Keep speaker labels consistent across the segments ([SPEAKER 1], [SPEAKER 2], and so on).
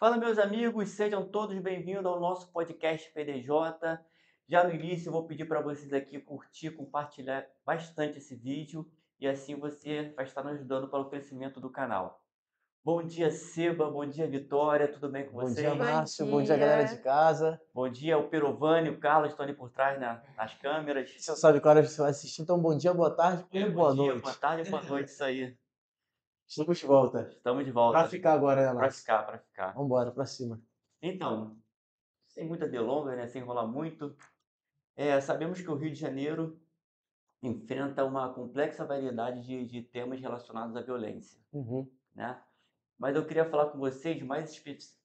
[SPEAKER 1] Fala, meus amigos, sejam todos bem-vindos ao nosso podcast PDJ. Já no início, eu vou pedir para vocês aqui curtir, compartilhar bastante esse vídeo e assim você vai estar nos ajudando para o crescimento do canal. Bom dia, Seba, bom dia, Vitória, tudo bem com
[SPEAKER 2] Bom dia,
[SPEAKER 1] vocês?
[SPEAKER 3] Bom
[SPEAKER 2] Márcio. Bom dia, galera de
[SPEAKER 3] dia.
[SPEAKER 2] casa.
[SPEAKER 1] Bom dia, o Perovani, o Carlos estão ali por trás nas câmeras.
[SPEAKER 2] Você não sabe que hora você vai assistir, então bom dia, boa tarde ou
[SPEAKER 1] Bom
[SPEAKER 2] boa
[SPEAKER 1] dia, boa
[SPEAKER 2] noite.
[SPEAKER 1] tarde, boa noite, isso aí.
[SPEAKER 2] Estamos de volta.
[SPEAKER 1] Estamos de
[SPEAKER 2] Pra
[SPEAKER 1] volta.
[SPEAKER 2] ficar agora, né,
[SPEAKER 1] Para
[SPEAKER 2] Márcio?
[SPEAKER 1] ficar, para ficar.
[SPEAKER 2] Vambora, pra cima.
[SPEAKER 1] Então, sem muita delonga, né, sem enrolar muito, sabemos que o Rio de Janeiro enfrenta uma complexa variedade de temas relacionados à violência,
[SPEAKER 2] Uhum.
[SPEAKER 1] né? Mas eu queria falar com vocês mais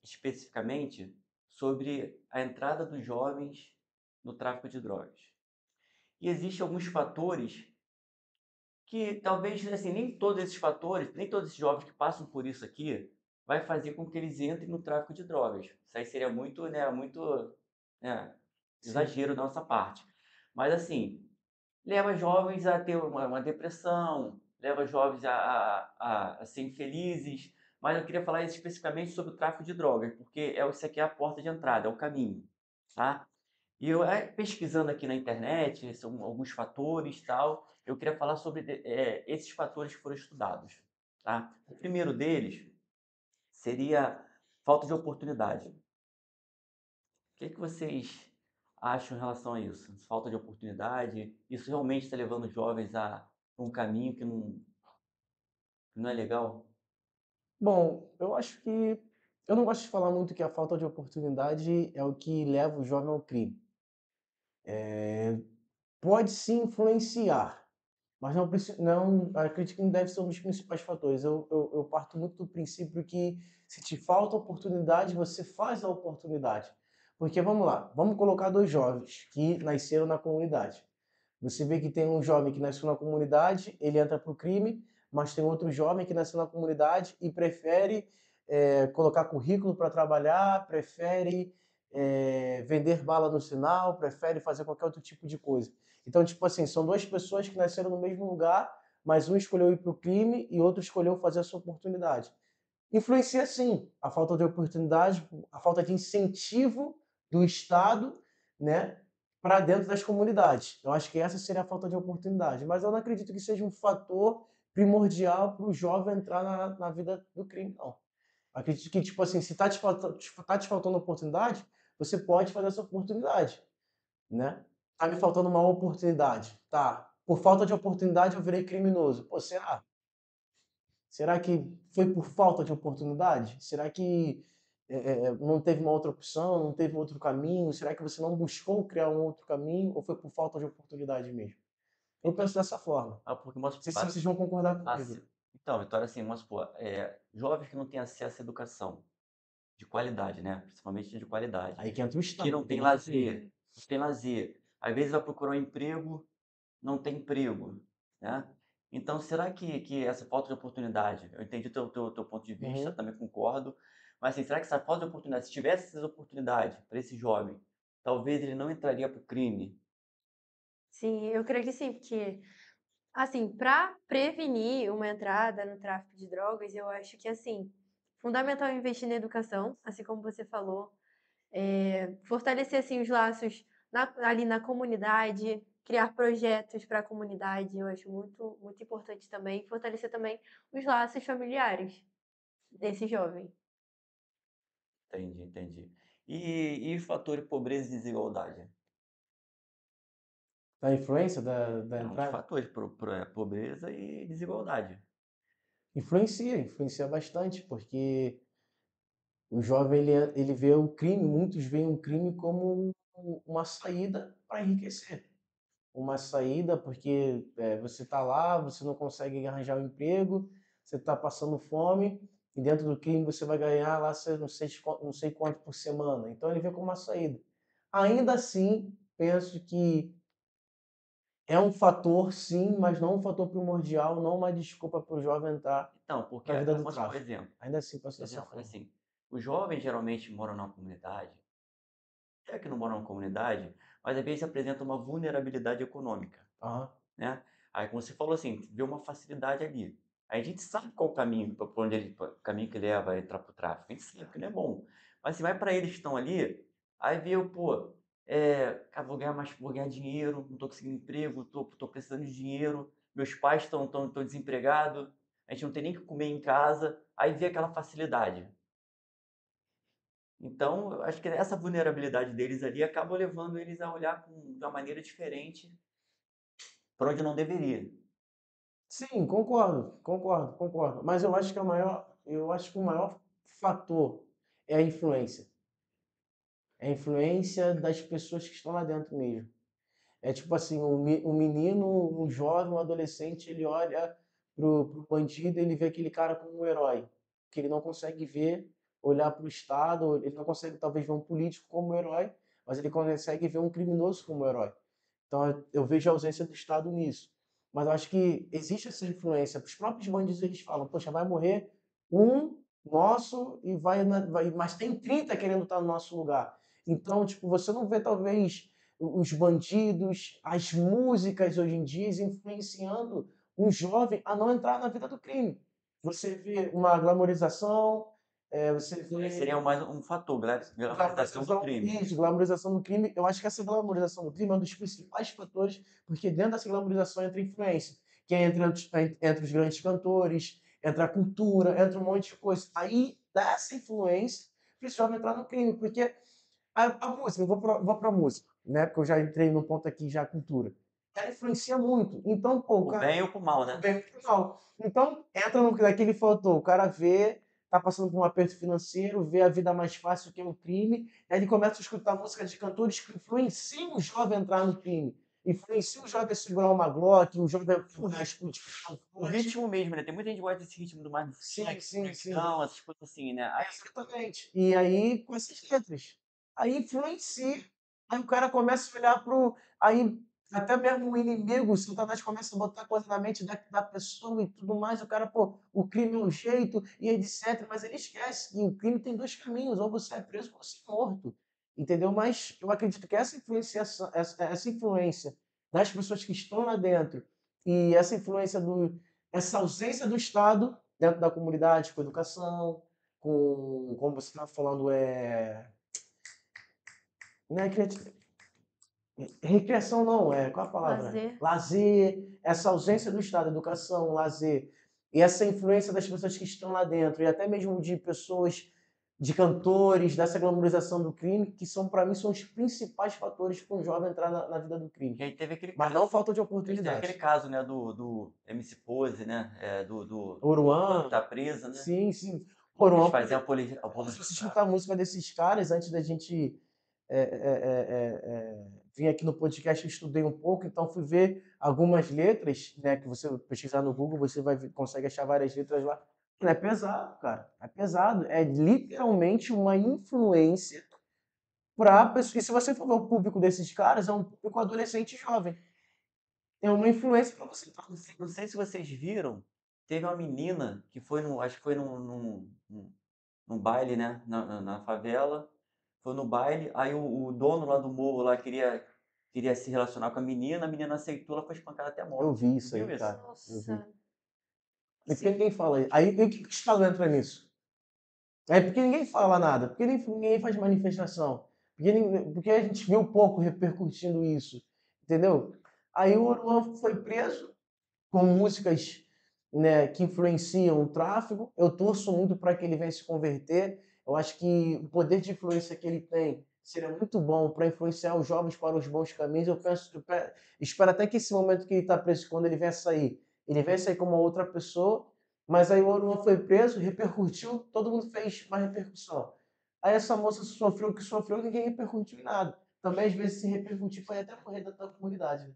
[SPEAKER 1] especificamente sobre a entrada dos jovens no tráfico de drogas. E existem alguns fatores que talvez, assim, nem todos esses fatores, nem todos esses jovens que passam por isso aqui, vai fazer com que eles entrem no tráfico de drogas. Isso aí seria muito, né, muito, né,
[SPEAKER 2] Sim.
[SPEAKER 1] exagero da nossa parte. Mas assim, leva jovens a ter uma depressão, leva jovens a ser infelizes, mas eu queria falar especificamente sobre o tráfico de drogas, porque isso aqui é a porta de entrada, é o caminho, tá? E eu, pesquisando aqui na internet, são alguns fatores, tal, eu queria falar sobre esses fatores que foram estudados, tá? O primeiro deles seria falta de oportunidade. O que vocês acham em relação a isso? Falta de oportunidade? Isso realmente está levando os jovens a um caminho que não é legal?
[SPEAKER 2] Bom, eu acho que eu não gosto de falar muito que a falta de oportunidade é o que leva o jovem ao crime. Pode sim influenciar, mas não, acredito que não deve ser um dos principais fatores. Eu parto muito do princípio que se te falta oportunidade, você faz a oportunidade. Porque vamos lá, vamos colocar dois jovens que nasceram na comunidade. Você vê que tem um jovem que nasceu na comunidade, ele entra para o crime, mas tem outro jovem que nasceu na comunidade e prefere colocar currículo para trabalhar, prefere vender bala no sinal, prefere fazer qualquer outro tipo de coisa. Então, tipo assim, são duas pessoas que nasceram no mesmo lugar, mas um escolheu ir para o crime e outro escolheu fazer a sua oportunidade. Influencia sim a falta de oportunidade, a falta de incentivo do Estado, né, para dentro das comunidades. Eu acho que essa seria a falta de oportunidade, mas eu não acredito que seja um fator primordial para o jovem entrar na vida do crime, não. Acredito que, tipo assim, se tá te faltando oportunidade, você pode fazer essa oportunidade, né. Tá me faltando uma oportunidade, tá. Por falta de oportunidade eu virei criminoso. Pô, será? Será que foi por falta de oportunidade? Será que não teve uma outra opção, não teve um outro caminho? Será que você não buscou criar um outro caminho ou foi por falta de oportunidade mesmo? Eu
[SPEAKER 1] Então,
[SPEAKER 2] penso dessa forma. Não
[SPEAKER 1] porque mostra,
[SPEAKER 2] sei se vocês vão concordar comigo.
[SPEAKER 1] então, Vitória, assim, vamos supor, jovens que não têm acesso à educação de qualidade, né? Principalmente de qualidade,
[SPEAKER 2] Aí que entra o
[SPEAKER 1] que
[SPEAKER 2] Estado,
[SPEAKER 1] não
[SPEAKER 2] que
[SPEAKER 1] tem
[SPEAKER 2] nem eu falei.
[SPEAKER 1] lazer, não tem lazer. Às vezes vai procurar um emprego, não tem emprego, né? Então, será que essa falta de oportunidade, eu entendi teu ponto de vista,
[SPEAKER 2] Uhum.
[SPEAKER 1] também concordo, mas assim, será que essa falta de oportunidade, se tivesse essa oportunidade para esse jovem, talvez ele não entraria para o crime?
[SPEAKER 3] Sim, eu creio que sim, porque, assim, para prevenir uma entrada no tráfico de drogas, eu acho que, assim, fundamental investir na educação, assim como você falou, fortalecer, assim, os laços ali na comunidade, criar projetos para a comunidade, eu acho muito, muito importante também, fortalecer também os laços familiares desse jovem.
[SPEAKER 1] Entendi, entendi. E fator de pobreza e desigualdade?
[SPEAKER 2] A influência da
[SPEAKER 1] É um dos
[SPEAKER 2] entrada?
[SPEAKER 1] fatores, pobreza e desigualdade.
[SPEAKER 2] Influencia bastante, porque o jovem ele vê o crime, muitos veem o crime como uma saída para enriquecer. Uma saída, porque, você está lá, você não consegue arranjar um emprego, você está passando fome, e dentro do crime você vai ganhar lá se não sei quanto por semana, então ele vê como uma saída. Ainda assim, penso que é um fator sim, mas não um fator primordial, não uma desculpa para o jovem entrar
[SPEAKER 1] Então, porque,
[SPEAKER 2] para a vida do
[SPEAKER 1] vamos supor,
[SPEAKER 2] tráfico.
[SPEAKER 1] exemplo,
[SPEAKER 2] Ainda assim penso dessa forma.
[SPEAKER 1] assim, os jovens geralmente moram numa comunidade, até que não moram numa comunidade, mas às vezes apresentam uma vulnerabilidade econômica,
[SPEAKER 2] Aham,
[SPEAKER 1] né? Aí, como você falou assim, vê uma facilidade ali. A gente sabe qual o caminho, para onde ele, o caminho que leva a entrar para o tráfico. A gente sabe que não é bom. Mas se vai para eles que estão ali, aí vê, pô, cara, vou ganhar dinheiro, não estou conseguindo emprego, tô precisando de dinheiro, meus pais estão desempregados, a gente não tem nem o que comer em casa, aí vê aquela facilidade. Então, eu acho que essa vulnerabilidade deles ali acaba levando eles a olhar de uma maneira diferente para onde não deveria.
[SPEAKER 2] Sim, concordo, concordo, concordo. Mas eu acho que o maior fator é a influência. É a influência das pessoas que estão lá dentro mesmo. É tipo assim, um menino, um jovem, um adolescente, ele olha pro bandido e ele vê aquele cara como um herói, que ele não consegue ver, olhar para o Estado, ele não consegue talvez ver um político como um herói, mas ele consegue ver um criminoso como um herói. Então eu vejo a ausência do Estado nisso. Mas eu acho que existe essa influência. Os próprios bandidos eles falam, poxa, vai morrer um nosso e mas tem 30 querendo estar no nosso lugar. Então, tipo, você não vê talvez os bandidos, as músicas hoje em dia influenciando um jovem a não entrar na vida do crime. Você vê uma glamorização, você
[SPEAKER 1] Seria
[SPEAKER 2] vê
[SPEAKER 1] mais um fator, glamorização do crime.
[SPEAKER 2] isso, glamorização do crime. Eu acho que essa glamorização do crime é um dos principais fatores, porque dentro dessa glamorização entra influência, que é entre os grandes cantores, entra a cultura, entra um monte de coisa. Aí, dessa influência, esse jovem entrar no crime, porque a música, eu vou pra música, né? Porque eu já entrei no ponto aqui, já a cultura. Ela influencia muito. Então, pô, o
[SPEAKER 1] O
[SPEAKER 2] cara.
[SPEAKER 1] bem ou o mal,
[SPEAKER 2] O
[SPEAKER 1] né?
[SPEAKER 2] bem pro mal. Então, entra no naquele fator. O cara vê, tá passando por um aperto financeiro, vê a vida mais fácil que é o crime, aí ele começa a escutar música de cantores que influenciam o jovem a entrar no crime. Influencia o jovem a segurar uma Glock, o jovem a explodir.
[SPEAKER 1] O ritmo mesmo, né? Tem muita gente que gosta desse ritmo do mais do
[SPEAKER 2] Sim,
[SPEAKER 1] funk,
[SPEAKER 2] sim, sim.
[SPEAKER 1] breakdown, essas coisas assim, né? Aí,
[SPEAKER 2] Exatamente. E aí, com essas letras. Aí influencia. Aí o cara começa a olhar pro. Aí até mesmo o inimigo, o Satanás começa a botar coisa na mente da pessoa e tudo mais. O cara, pô, o crime é um jeito e etc. Mas ele esquece que o crime tem dois caminhos: ou você é preso ou você é morto. Entendeu? Mas eu acredito que essa influência das pessoas que estão lá dentro e essa ausência do Estado dentro da comunidade, com educação, com, como você estava falando, não é recreação não, qual a palavra?
[SPEAKER 3] Lazer.
[SPEAKER 2] Lazer, essa ausência do Estado, educação, lazer, e essa influência das pessoas que estão lá dentro, e até mesmo de pessoas, de cantores, dessa glamorização do crime, que são, para mim, são os principais fatores para um jovem entrar na vida do crime.
[SPEAKER 1] que aí teve aquele
[SPEAKER 2] Mas
[SPEAKER 1] caso,
[SPEAKER 2] não falta de
[SPEAKER 1] teve
[SPEAKER 2] oportunidade.
[SPEAKER 1] aquele caso, né, do MC Pose, né? Do
[SPEAKER 2] Oruan,
[SPEAKER 1] tá preso, né?
[SPEAKER 2] sim, sim.
[SPEAKER 1] Eles
[SPEAKER 2] Oruan,
[SPEAKER 1] faziam
[SPEAKER 2] se você escutar a música desses caras, antes da gente vim aqui no podcast, eu estudei um pouco, então fui ver algumas letras, né, que você pesquisar no Google, você consegue achar várias letras lá. É pesado, cara. É pesado. É literalmente uma influência para pessoa. E se você for ver o público desses caras, é um público adolescente e jovem. É uma influência para você.
[SPEAKER 1] Não sei se vocês viram, teve uma menina que foi no, acho que foi num baile, né, na favela, foi no baile, aí o dono lá do morro lá queria se relacionar com a menina aceitou, ela foi espancada até a
[SPEAKER 2] Eu
[SPEAKER 1] morte.
[SPEAKER 2] vi isso
[SPEAKER 1] Viu
[SPEAKER 2] aí,
[SPEAKER 1] isso?
[SPEAKER 2] cara. Eu vi.
[SPEAKER 3] Nossa.
[SPEAKER 2] E por que ninguém fala isso? Aí, o que o Estado entra nisso? É porque ninguém fala nada, porque ninguém faz manifestação, porque a gente viu pouco repercutindo isso, entendeu? Aí o Oruan foi preso com músicas, né, que influenciam o tráfico. Eu torço muito para que ele venha se converter. Eu acho que o poder de influência que ele tem seria muito bom para influenciar os jovens para os bons caminhos. Espero até que esse momento que ele está preso, quando ele venha sair como uma outra pessoa. Mas aí o Oruan foi preso, repercutiu, todo mundo fez uma repercussão. Aí essa moça sofreu o que sofreu, ninguém repercutiu em nada. Também, às vezes, se repercutir, foi até morrer da comunidade. Né?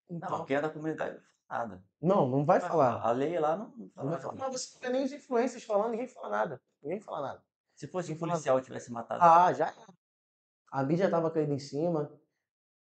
[SPEAKER 1] Não,
[SPEAKER 2] Então,
[SPEAKER 1] quem é da comunidade não fala nada.
[SPEAKER 2] não vai
[SPEAKER 1] Vai falar.
[SPEAKER 2] falar.
[SPEAKER 1] A lei lá não
[SPEAKER 2] Não vai
[SPEAKER 1] fala
[SPEAKER 2] falar.
[SPEAKER 1] nada.
[SPEAKER 2] Mas você não vê nem os influencers falando, ninguém fala nada. Ninguém fala nada.
[SPEAKER 1] Se fosse um
[SPEAKER 2] Ninguém fala nada.
[SPEAKER 1] policial tivesse matado,
[SPEAKER 2] Ah, já era. A mídia estava caindo em cima,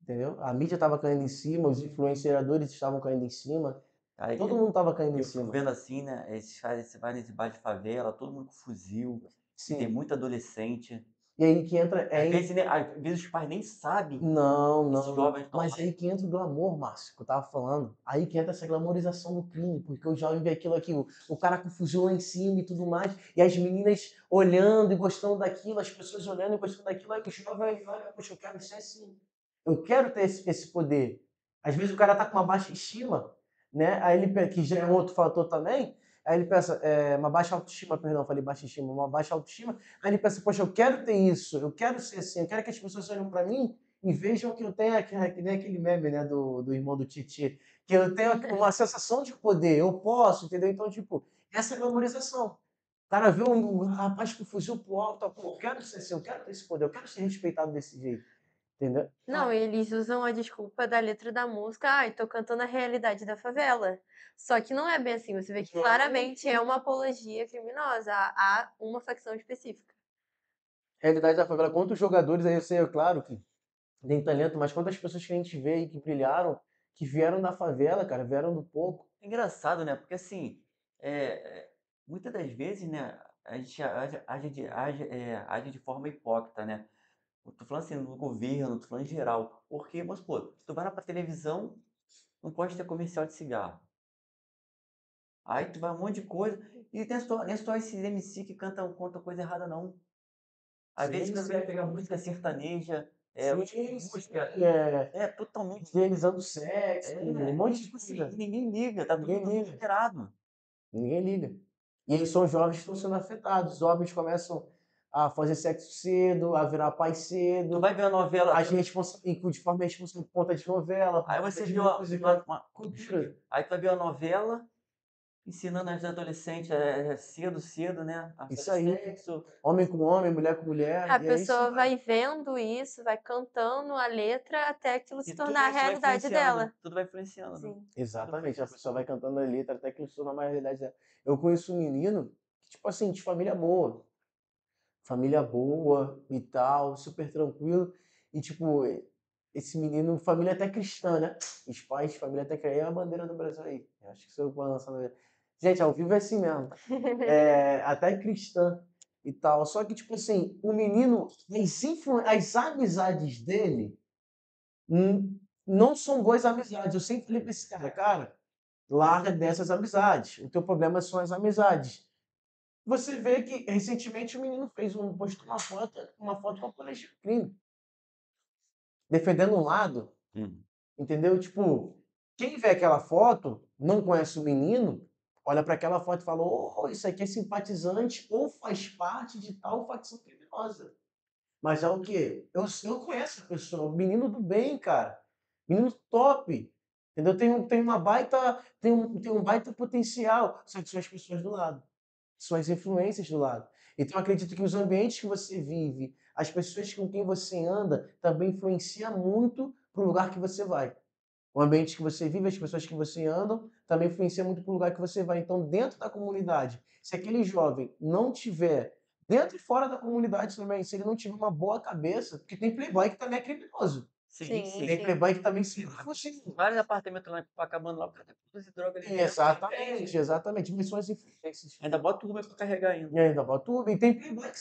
[SPEAKER 2] entendeu? A mídia estava caindo em cima, os influenciadores estavam caindo em cima, todo
[SPEAKER 1] aí
[SPEAKER 2] mundo estava caindo em
[SPEAKER 1] eu fico
[SPEAKER 2] cima.
[SPEAKER 1] vendo assim, né? Esses caras, você vai nesse bar de favela, todo mundo com fuzil, e tem
[SPEAKER 2] Sim.
[SPEAKER 1] muito adolescente.
[SPEAKER 2] E aí que entra,
[SPEAKER 1] Às vezes os pais nem sabem
[SPEAKER 2] não,
[SPEAKER 1] que esses
[SPEAKER 2] não,
[SPEAKER 1] jovens estão
[SPEAKER 2] mas
[SPEAKER 1] lá.
[SPEAKER 2] aí que entra o do amor, Márcio, que eu tava falando. Aí que entra essa glamorização do crime, porque o jovem vê aquilo aqui, o cara com o fuzil lá em cima e tudo mais, e as meninas olhando e gostando daquilo, as pessoas olhando e gostando daquilo, aí o jovem olha, poxa, eu quero ser assim. Eu quero ter esse poder. Às vezes o cara tá com uma baixa estima, né? Aí ele, que já é um outro fator também, aí ele pensa, uma baixa autoestima, perdão, falei baixa estima, uma baixa autoestima, aí ele pensa, poxa, eu quero ter isso, eu quero ser assim, eu quero que as pessoas olhem para mim e vejam que eu tenho, que nem aquele meme, né, do irmão do Titi, que eu tenho uma sensação de poder, eu posso, entendeu? Então, tipo, essa é a glamorização. O cara vê um rapaz com fuzil pro alto, pô, eu quero ser assim, eu quero ter esse poder, eu quero ser respeitado desse jeito, entendeu?
[SPEAKER 3] Não, eles usam a desculpa da letra da música, ai, tô cantando a realidade da favela. Só que não é bem assim, você vê que claramente é uma apologia criminosa a uma facção específica.
[SPEAKER 2] Realidade da favela, quantos jogadores aí, eu sei, é claro que tem talento, mas quantas pessoas que a gente vê aí que brilharam, que vieram da favela, cara, vieram do pouco.
[SPEAKER 1] É engraçado, né? Porque assim, muitas das vezes, né, a gente age de forma hipócrita, né? Eu tô falando assim, no governo, tô falando em geral. Porque, mas, pô, tu vai lá pra televisão, não pode ter comercial de cigarro. Aí tu vai um monte de coisa. E não é só esses MC que contam coisa errada, não. Às vezes
[SPEAKER 2] Sim,
[SPEAKER 1] você vai pegar música sertaneja,
[SPEAKER 2] sim,
[SPEAKER 1] música totalmente.
[SPEAKER 2] idealizando sexo,
[SPEAKER 1] É,
[SPEAKER 2] um monte de
[SPEAKER 1] tipo assim,
[SPEAKER 2] coisa.
[SPEAKER 1] ninguém liga, tá tudo
[SPEAKER 2] Ninguém liga.
[SPEAKER 1] liberado.
[SPEAKER 2] Ninguém liga. E eles são jovens que estão sendo afetados. Os jovens começam a fazer sexo cedo, a virar pai
[SPEAKER 1] Tu
[SPEAKER 2] cedo,
[SPEAKER 1] vai ver a novela,
[SPEAKER 2] de forma responsável por conta de novela, por
[SPEAKER 1] aí
[SPEAKER 2] conta
[SPEAKER 1] você
[SPEAKER 2] de
[SPEAKER 1] viu
[SPEAKER 2] música, cultura.
[SPEAKER 1] aí tu vai ver a novela ensinando as adolescentes cedo, cedo, né? A
[SPEAKER 2] Isso
[SPEAKER 1] fazer
[SPEAKER 2] aí.
[SPEAKER 1] sexo.
[SPEAKER 2] Homem com homem, mulher com
[SPEAKER 3] A
[SPEAKER 2] mulher, e é isso.
[SPEAKER 3] pessoa vai vendo isso, vai cantando a letra até aquilo se
[SPEAKER 1] E tudo
[SPEAKER 3] tornar a
[SPEAKER 1] isso vai
[SPEAKER 3] realidade
[SPEAKER 1] influenciando.
[SPEAKER 3] dela.
[SPEAKER 1] Tudo vai influenciando.
[SPEAKER 3] Sim.
[SPEAKER 1] Tudo vai
[SPEAKER 2] Exatamente, a pessoa vai
[SPEAKER 1] influenciando.
[SPEAKER 2] cantando a letra até que isso torna mais realidade dela. Eu conheço um menino que, tipo assim, de família boa e tal, super tranquilo. E, tipo, esse menino, família até cristã, né? Os pais, família até cristã. É a bandeira do Brasil aí. Eu acho que se eu vou lançar. Gente, ao vivo é assim mesmo. Até cristã e tal. Só que, tipo assim, o menino, as amizades dele não são boas amizades. Eu sempre falei pra esse cara, larga dessas amizades. O teu problema são as amizades. Você vê que recentemente o menino postou uma foto com a polícia de crime, defendendo um lado,
[SPEAKER 1] Hum.
[SPEAKER 2] entendeu? Tipo, quem vê aquela foto, não conhece o menino, olha para aquela foto e fala: "Oh, isso aqui é simpatizante ou faz parte de tal facção criminosa". Mas é o quê? Eu conheço a pessoa, o menino do bem, cara. Menino top. Entendeu? Tem um baita potencial. Só que são as pessoas do lado. São as influências do lado. Então, eu acredito que os ambientes que você vive, as pessoas com quem você anda, também influencia muito para o lugar que você vai. O ambiente que você vive, as pessoas que você anda, também influencia muito para o lugar que você vai. Então, dentro da comunidade, se aquele jovem não tiver, dentro e fora da comunidade também, se ele não tiver uma boa cabeça, porque tem playboy que também é criminoso.
[SPEAKER 1] Sim,
[SPEAKER 3] Sim,
[SPEAKER 1] sim.
[SPEAKER 2] Tem
[SPEAKER 3] sim.
[SPEAKER 2] playboy que também se fugiu.
[SPEAKER 1] Vários apartamentos lá acabando lá por causa de droga ali dentro.
[SPEAKER 2] Exatamente, exatamente. Mas são as influências.
[SPEAKER 1] Ainda bota o Uber pra carregar ainda.
[SPEAKER 2] E ainda bota tudo. E tem playboy que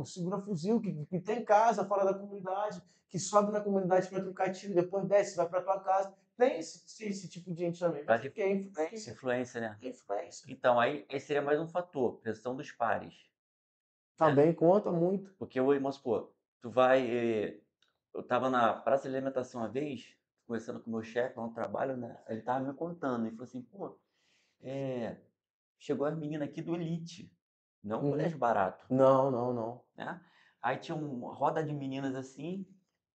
[SPEAKER 2] segura fuzil, que tem casa fora da comunidade, que sobe na comunidade para trocar tiro, depois desce, vai para tua casa. Tem esse tipo de gente também. Mas
[SPEAKER 1] Faz
[SPEAKER 2] o que é influência?
[SPEAKER 1] influência, né?
[SPEAKER 2] É influência.
[SPEAKER 1] Então, aí esse seria mais um fator, pressão dos pares, né?
[SPEAKER 2] Também conta muito.
[SPEAKER 1] Porque, vamos supor, tu vai. Eu tava na praça de alimentação uma vez, conversando com o meu chefe lá no trabalho, né? Ele tava me contando, ele falou assim, pô, é, chegou as meninas aqui do Elite, não um
[SPEAKER 2] Uhum.
[SPEAKER 1] colégio barato,
[SPEAKER 2] Não, não, não.
[SPEAKER 1] né? Aí tinha uma roda de meninas assim,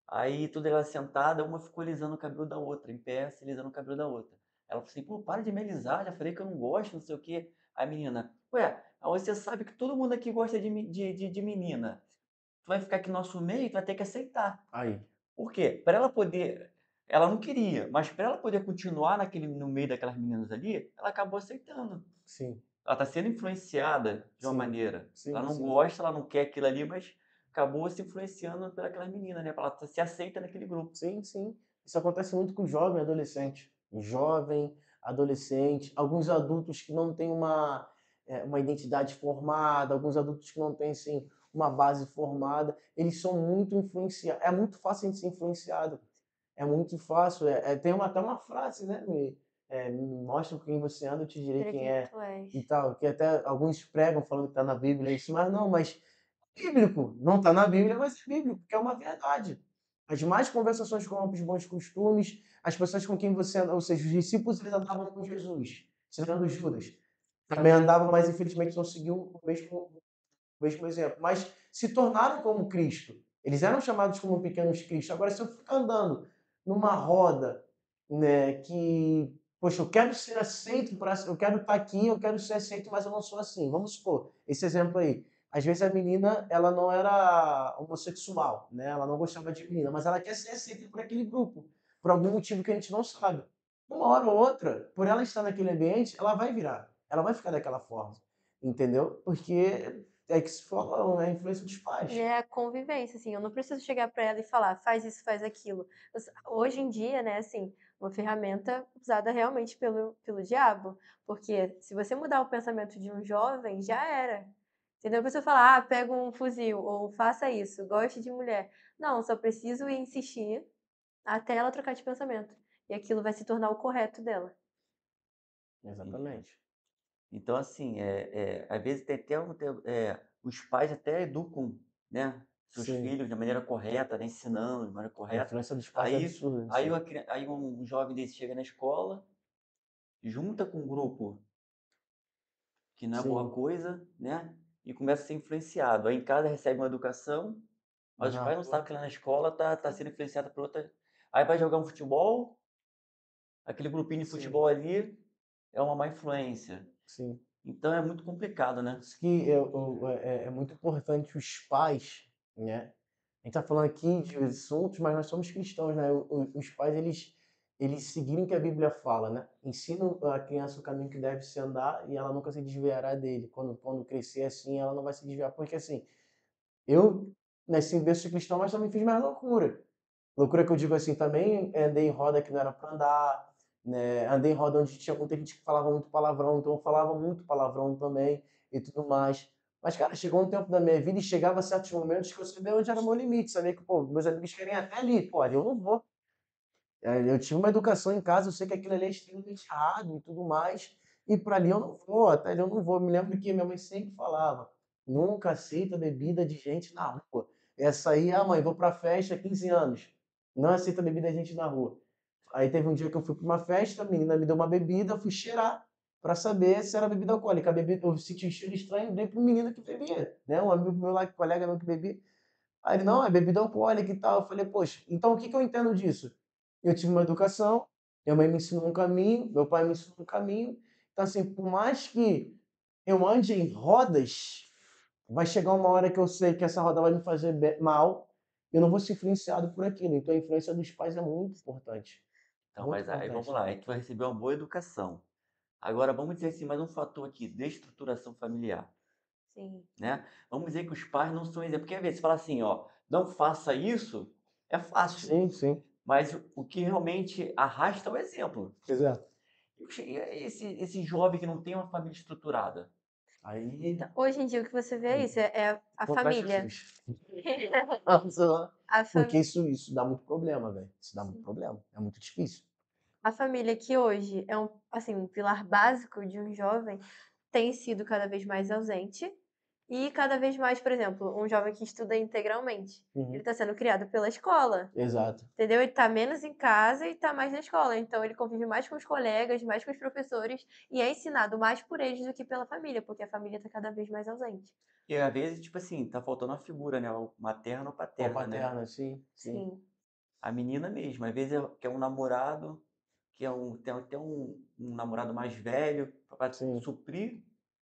[SPEAKER 1] aí toda ela sentada, uma ficou alisando o cabelo da outra, em pé, se alisando o cabelo da outra. Ela falou assim, pô, para de me alisar, já falei que eu não gosto, não sei o quê. Aí a menina, ué, você sabe que todo mundo aqui gosta de menina. Tu vai ficar aqui no nosso meio, tu vai ter que aceitar.
[SPEAKER 2] Aí.
[SPEAKER 1] Por quê? Para ela poder, ela não queria, mas para ela poder continuar no meio daquelas meninas ali, ela acabou aceitando.
[SPEAKER 2] Sim,
[SPEAKER 1] Ela está sendo influenciada de uma
[SPEAKER 2] sim,
[SPEAKER 1] maneira. Ela
[SPEAKER 2] sim,
[SPEAKER 1] não
[SPEAKER 2] sim.
[SPEAKER 1] gosta, ela não quer aquilo ali, mas acabou se influenciando pelas meninas, né? Ela se aceita naquele grupo.
[SPEAKER 2] Sim, sim. Isso acontece muito com jovem e adolescente. Jovem, adolescente, alguns adultos que não têm uma uma identidade formada, alguns adultos que não têm, assim, uma base formada, eles são muito influenciados. É muito fácil a gente ser influenciado. É muito fácil. Tem até uma frase, né? Me mostra com quem você anda, eu te direi
[SPEAKER 3] Direi
[SPEAKER 2] quem
[SPEAKER 3] quem
[SPEAKER 2] é
[SPEAKER 3] tu és.
[SPEAKER 2] e tal. Que até alguns pregam falando que está na Bíblia isso, mas não, mas bíblico. Não está na Bíblia, mas é bíblico, porque é uma verdade. As más conversações corrompem os bons costumes, as pessoas com quem você anda, ou seja, os discípulos eles andavam com Jesus, tirando Judas. Também andavam, mas infelizmente não seguiu o mesmo exemplo. Mas se tornaram como Cristo. Eles eram chamados como pequenos Cristos. Agora, se eu ficar andando numa roda, né, que, poxa, eu quero ser aceito, eu quero estar aqui, eu quero ser aceito, mas eu não sou assim. Vamos supor, esse exemplo aí. Às vezes a menina, ela não era homossexual, né? Ela não gostava de menina, mas ela quer ser aceita por aquele grupo, por algum motivo que a gente não sabe. Uma hora ou outra, por ela estar naquele ambiente, ela vai virar, ela vai ficar daquela forma, entendeu? Porque é que se fala, é a influência dos pais.
[SPEAKER 3] É a convivência, assim, eu não preciso chegar para ela e falar: "Faz isso, faz aquilo". Hoje em dia, né, assim, uma ferramenta usada realmente pelo diabo, porque se você mudar o pensamento de um jovem, já era, entendeu? A pessoa fala: "Ah, pega um fuzil", ou "Faça isso, goste de mulher". Não, só preciso insistir até ela trocar de pensamento, e aquilo vai se tornar o correto dela.
[SPEAKER 2] Exatamente.
[SPEAKER 1] Então, assim, às vezes tem até os pais até educam, né, seus
[SPEAKER 2] Sim.
[SPEAKER 1] filhos da maneira correta, né, ensinando de maneira
[SPEAKER 2] A
[SPEAKER 1] correta.
[SPEAKER 2] influência dos pais é
[SPEAKER 1] Aí,
[SPEAKER 2] absurda,
[SPEAKER 1] aí,
[SPEAKER 2] sim.
[SPEAKER 1] aí um jovem desse chega na escola, junta com um grupo que não é boa
[SPEAKER 2] Sim.
[SPEAKER 1] coisa, né, e começa a ser influenciado. Aí em casa recebe uma educação,
[SPEAKER 2] Mas
[SPEAKER 1] mas os
[SPEAKER 2] na
[SPEAKER 1] pais não
[SPEAKER 2] rua,
[SPEAKER 1] sabem que lá na escola tá sendo influenciado por outra. Aí vai jogar um futebol, aquele grupinho de
[SPEAKER 2] sim,
[SPEAKER 1] futebol ali é uma má influência.
[SPEAKER 2] sim.
[SPEAKER 1] Então é muito complicado, né?
[SPEAKER 2] Isso que é muito importante os pais, né? A gente está falando aqui de assuntos, mas nós somos cristãos, né? Os pais, eles seguirem o que a Bíblia fala, né? Ensinam a criança o caminho que deve se andar e ela nunca se desviará dele. Quando crescer assim, ela não vai se desviar. Porque assim, eu nasci em berço cristão, mas também fiz mais loucura. Loucura que eu digo assim também, andei em roda que não era para andar, né? Andei em roda onde tinha muita gente que falava muito palavrão, então eu falava muito palavrão também e tudo mais. Mas, cara, chegou um tempo da minha vida e chegava a certos momentos que eu sabia onde era o meu limite, sabia que, pô, meus amigos querem ir até ali, pô, ali eu não vou. Eu tive uma educação em casa, eu sei que aquilo ali é extremamente errado e tudo mais, e para ali eu não vou, até ali eu não vou. Eu me lembro que minha mãe sempre falava, nunca aceita bebida de gente na rua. Essa aí, ah mãe, vou pra festa, 15 anos, não aceita bebida de gente na rua. Aí teve um dia que eu fui para uma festa, a menina me deu uma bebida, eu fui cheirar para saber se era bebida alcoólica. A bebida, eu senti um cheiro estranho, dei pro menino que bebia, né? Um amigo meu lá, colega meu que bebia. Aí ele, não, é bebida alcoólica e tal. Eu falei, poxa, então o que que eu entendo disso? Eu tive uma educação, minha mãe me ensinou um caminho, meu pai me ensinou um caminho. Então, assim, por mais que eu ande em rodas, vai chegar uma hora que eu sei que essa roda vai me fazer mal, eu não vou ser influenciado por aquilo. Então, a influência dos pais é muito importante.
[SPEAKER 1] Então,
[SPEAKER 2] Muito
[SPEAKER 1] mas aí vamos
[SPEAKER 2] importante.
[SPEAKER 1] lá, aí tu vai receber uma boa educação. Agora vamos dizer assim, mais um fator aqui, destruturação familiar,
[SPEAKER 3] Sim.
[SPEAKER 1] né? Vamos dizer que os pais não são exemplo, porque às vezes você fala assim, ó, não faça isso, é fácil,
[SPEAKER 2] Sim, sim.
[SPEAKER 1] mas o que realmente arrasta é o exemplo.
[SPEAKER 2] Exato.
[SPEAKER 1] E esse jovem que não tem uma família estruturada,
[SPEAKER 2] Aí,
[SPEAKER 3] Então, hoje em dia o que você vê é isso, é a
[SPEAKER 2] contra
[SPEAKER 3] família.
[SPEAKER 2] Jesus. Nossa,
[SPEAKER 3] A
[SPEAKER 2] porque
[SPEAKER 3] família.
[SPEAKER 2] isso dá muito problema, velho. Isso dá muito problema. É muito difícil.
[SPEAKER 3] A família que hoje é um, assim, um pilar básico de um jovem, tem sido cada vez mais ausente e cada vez mais, por exemplo, um jovem que estuda integralmente. Ele
[SPEAKER 2] Uhum.
[SPEAKER 3] está sendo criado pela escola,
[SPEAKER 2] Exato.
[SPEAKER 3] entendeu? Ele está menos em casa e está mais na escola. Então ele convive mais com os colegas, mais com os professores e é ensinado mais por eles do que pela família, porque a família está cada vez mais ausente.
[SPEAKER 1] e às vezes, tipo assim, tá faltando uma figura, né? Materna ou
[SPEAKER 2] Ou
[SPEAKER 1] paterna, né?
[SPEAKER 2] paterna, sim, sim.
[SPEAKER 3] Sim,
[SPEAKER 1] A menina mesmo, às vezes quer um namorado, tem até um namorado mais velho para
[SPEAKER 2] Sim,
[SPEAKER 1] suprir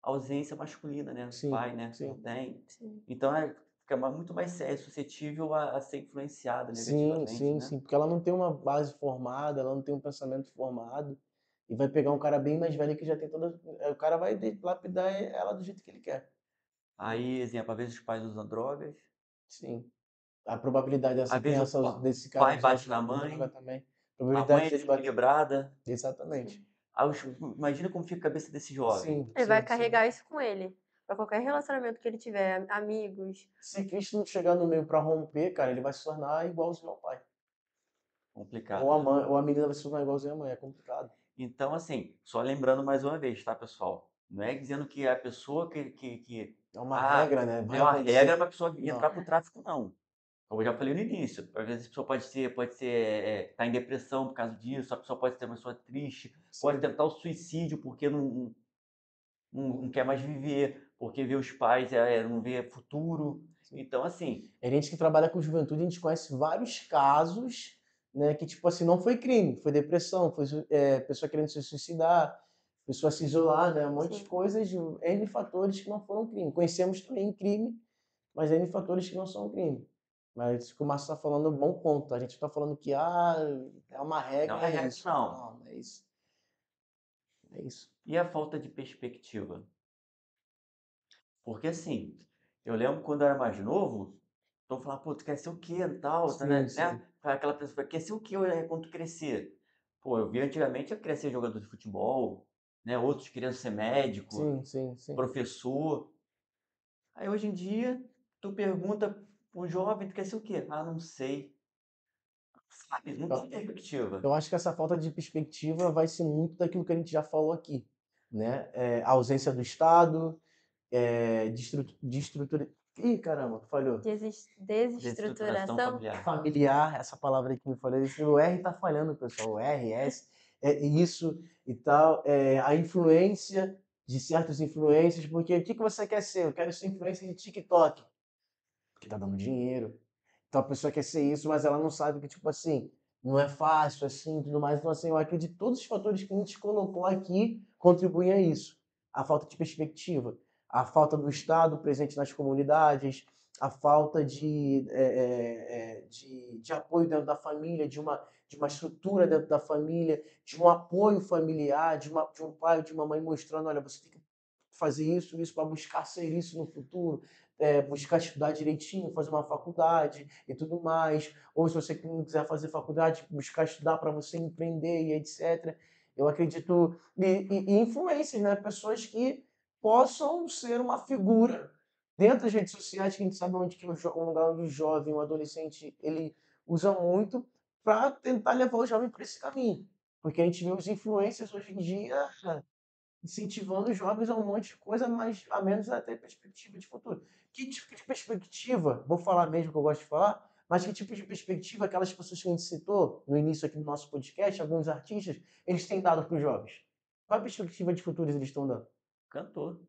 [SPEAKER 1] a ausência masculina, né? Do
[SPEAKER 2] sim,
[SPEAKER 1] pai, né? Não
[SPEAKER 2] sim.
[SPEAKER 1] tem.
[SPEAKER 3] sim.
[SPEAKER 1] Então fica muito mais suscetível a ser influenciada
[SPEAKER 2] Sim,
[SPEAKER 1] negativamente,
[SPEAKER 2] sim,
[SPEAKER 1] né?
[SPEAKER 2] sim. Porque ela não tem uma base formada, ela não tem um pensamento formado. E vai pegar um cara bem mais velho que já tem toda. O cara vai lapidar ela do jeito que ele quer.
[SPEAKER 1] Aí, exemplo, às vezes os pais usam drogas,
[SPEAKER 2] Sim. A probabilidade dessa
[SPEAKER 1] às vezes
[SPEAKER 2] criança, desse cara
[SPEAKER 1] pai
[SPEAKER 2] usar
[SPEAKER 1] bate na
[SPEAKER 2] droga
[SPEAKER 1] mãe,
[SPEAKER 2] também. A
[SPEAKER 1] a
[SPEAKER 2] probabilidade
[SPEAKER 1] mãe é
[SPEAKER 2] dele bater.
[SPEAKER 1] desequilibrada.
[SPEAKER 2] Exatamente.
[SPEAKER 1] Imagina como fica a cabeça desse jovem.
[SPEAKER 2] Sim,
[SPEAKER 3] Ele vai
[SPEAKER 2] sim, sim.
[SPEAKER 3] carregar isso com ele. Pra qualquer relacionamento que ele tiver, amigos.
[SPEAKER 2] Se Cristo não chegar no meio para romper, cara, ele vai se tornar igualzinho ao pai.
[SPEAKER 1] Complicado.
[SPEAKER 2] Ou a menina vai se tornar igualzinho à mãe, é complicado.
[SPEAKER 1] Então, assim, só lembrando mais uma vez, tá, pessoal? Não é dizendo que a pessoa que
[SPEAKER 2] É uma regra, né? Vai
[SPEAKER 1] é uma
[SPEAKER 2] acontecer.
[SPEAKER 1] regra para a pessoa
[SPEAKER 2] Não.
[SPEAKER 1] entrar pro tráfico, não. Como eu já falei no início, às vezes a pessoa tá em depressão por causa disso, a pessoa pode ser uma pessoa triste, pode
[SPEAKER 2] Sim.
[SPEAKER 1] tentar o suicídio porque não quer mais viver, porque vê os pais, não vê futuro.
[SPEAKER 2] Sim.
[SPEAKER 1] Então, assim,
[SPEAKER 2] A gente que trabalha com juventude, a gente conhece vários casos, né, que tipo assim, não foi crime, foi depressão, foi pessoa querendo se suicidar, pessoa se isolar, né, um monte de
[SPEAKER 3] Sim.
[SPEAKER 2] coisas, N fatores que não foram crime. Conhecemos também crime, mas N fatores que não são crime. Mas isso que o Márcio está falando é um bom ponto. A gente está falando que é uma regra,
[SPEAKER 1] não é regra,
[SPEAKER 2] isso.
[SPEAKER 1] não.
[SPEAKER 2] Não, é isso. É isso.
[SPEAKER 1] E a falta de perspectiva? Porque, assim, eu lembro quando eu era mais novo, então falava, pô, tu quer ser o quê e tal, tá,
[SPEAKER 2] Sim,
[SPEAKER 1] né?
[SPEAKER 2] sim.
[SPEAKER 1] Aquela pessoa, quer ser o quê quando tu crescer? Pô, eu vi antigamente eu queria ser jogador de futebol, né? Outros queriam ser médico,
[SPEAKER 2] Sim, sim, sim.
[SPEAKER 1] professor. Aí hoje em dia, tu pergunta pro jovem, tu quer ser o quê? Ah, não sei. Sabe? Não tem perspectiva.
[SPEAKER 2] Eu acho que essa falta de perspectiva vai ser muito daquilo que a gente já falou aqui, né? A ausência do Estado, de estrutura... Ih, caramba, falhou.
[SPEAKER 1] Desestruturação
[SPEAKER 3] Desestruturação.
[SPEAKER 1] familiar.
[SPEAKER 2] Familiar, essa palavra aí que me falou, o R tá falhando, pessoal, o R, S, isso e tal, a influência de certas influências, porque o que você quer ser? Eu quero ser influência de TikTok, porque tá dando dinheiro. Então a pessoa quer ser isso, mas ela não sabe que, tipo assim, não é fácil, assim, tudo mais. Então, assim, eu acredito que todos os fatores que a gente colocou aqui contribuem a isso. A falta de perspectiva, a falta do Estado presente nas comunidades, a falta de apoio dentro da família, de uma estrutura dentro da família, de um apoio familiar, de um pai ou de uma mãe mostrando, olha, você tem que fazer isso para buscar ser isso no futuro, buscar estudar direitinho, fazer uma faculdade e tudo mais. Ou se você não quiser fazer faculdade, buscar estudar para você empreender e etc. Eu acredito. E influências, né? Pessoas que possam ser uma figura dentro das redes sociais, que a gente sabe onde que um lugar onde o jovem, o adolescente, ele usa muito para tentar levar o jovem para esse caminho. Porque a gente vê os influencers hoje em dia incentivando os jovens a um monte de coisa, mas a menos até perspectiva de futuro. Que tipo de perspectiva, vou falar mesmo que eu gosto de falar, mas que tipo de perspectiva aquelas pessoas que a gente citou no início aqui do nosso podcast, alguns artistas, eles têm dado para os jovens? Qual a perspectiva de futuro eles estão dando?
[SPEAKER 1] Cantor.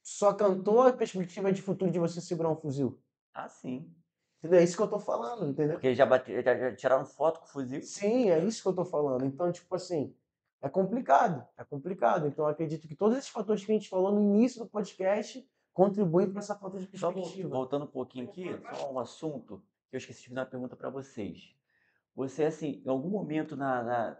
[SPEAKER 2] Só cantou a perspectiva de futuro de você segurar um fuzil?
[SPEAKER 1] Ah, sim.
[SPEAKER 2] Entendeu? É isso que eu tô falando, entendeu?
[SPEAKER 1] Porque já tiraram foto com o fuzil.
[SPEAKER 2] Sim, é isso que eu tô falando. Então, tipo assim, é complicado, é complicado. Então, eu acredito que todos esses fatores que a gente falou no início do podcast contribuem para essa falta de
[SPEAKER 1] Só
[SPEAKER 2] perspectiva.
[SPEAKER 1] voltando um pouquinho aqui, só um assunto que eu esqueci de fazer uma pergunta para vocês. Você, assim, em algum momento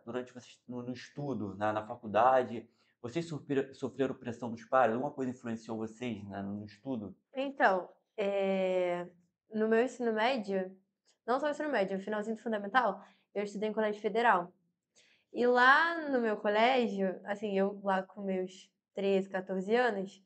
[SPEAKER 1] durante no estudo, na faculdade, vocês sofreram pressão dos pais? Alguma coisa influenciou vocês no estudo?
[SPEAKER 3] Então, no meu ensino médio, não só o ensino médio, no finalzinho do fundamental, eu estudei em colégio federal. E lá no meu colégio, assim, eu lá com meus 13, 14 anos,